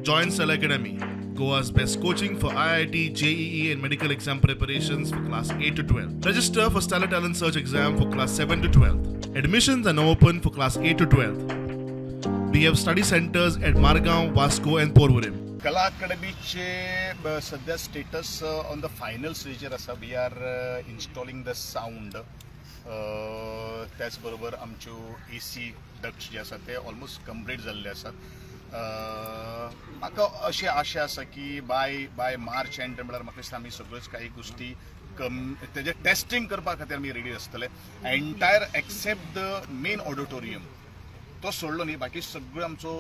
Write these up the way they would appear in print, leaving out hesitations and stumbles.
Join Cell Academy, Goa's best coaching for IIT, JEE and medical exam preparations for class 8 to 12. Register for Stellar Talent Search exam for class 7 to 12. Admissions are now open for class 8 to 12. We have study centers at Margaon, Vasco and Porvorim. कला अकॅडमीचे सध्या status on the final स्टेजीर आसा. We are installing the sound. त्याच बरोबर आमच्यो AC ducts जे आसा ते ऑलमोस्ट कंप्लीट जाल्ले आसात. म्हाका अशी आशा आसा की बाय मार्च एंड म्हळ्यार म्हाका दिसता आमी सगळ्योच काही गोष्टी तेजे टेस्टिंग करपा खातीर आमी रेडी आसतले. Entire except the main auditorium तो सोडलो न्ही, बाकी सगळो आमचो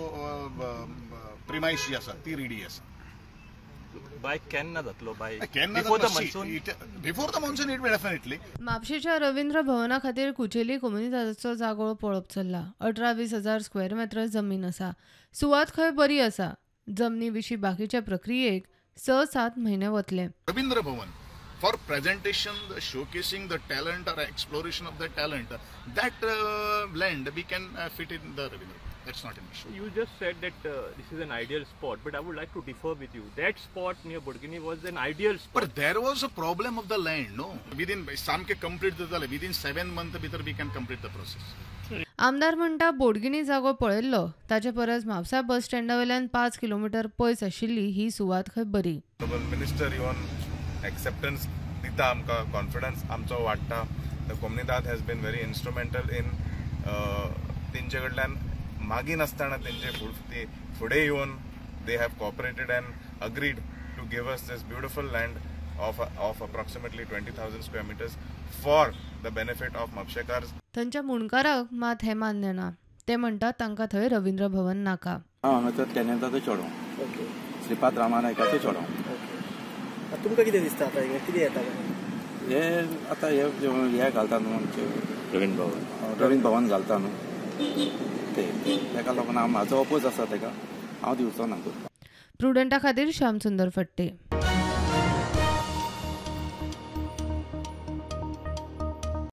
प्रिमाइस जी आसा ती रेडी आसा. बाय केन्ना जातलो? By before the monsoon it will definitely. म्हापशेच्या रवींद्र भवना खातीर कुचेली कम्युनिटीचो जागो पळप चल्ला. 18-20 हजार स्क्वेअर मीटर जमीन आसा. सुवात खंय बरी आसा. जमनी विशीं बाकीच्या प्रक्रियेक 6-7 म्हयने वतले. रवींद्र भवन for presentation, showcasing the talent or exploration of the talent, that land we can fit in the Ravindra. That's not an issue. You just said that this is an ideal spot, but I would like to differ with you. That spot near Bodgini was an ideal spot. But there was a problem of the land, no? Within samke complete the within 7 months bhitar we can complete the process. आमदार म्हणटा बोडगिणी जागो पळयल्लो ताचे परस म्हापसा बस स्टँडावेल्यान 5 kilometre पयस आशिल्ली ही सुवात खंय बरी. मिनिस्टर इवन एक्सेप्टन्स दिता आमकां, कॉन्फिडन्स आमचो वाडटा. द कोम्युनिदाद has been very instrumental in तेंचे कडल्यान मागीर नासतना तेंचे फुडें येवन they have cooperated and agreed to give us this beautiful land of approximately 20,000 square meters for the benefit of म्हापशेकार्स. तांच्या मुणकाराक मात हे मान्य ना. ते म्हणटात तांकां थंय रवींद्र भवन नाका. हांगा तर टेनंटाचो चेडो श्रीपाद रामानायकाचो चेडो. तुमकां कितें दिसता आतां कितें येता हे आतां हे घालता न्हू आमचे रवींद्र भवन घालता न्हू तेका लागून म्हाजो अपोज आसा तेका हांव दिवचो ना. प्रुडंटा खातीर श्यामसुंदर फडते.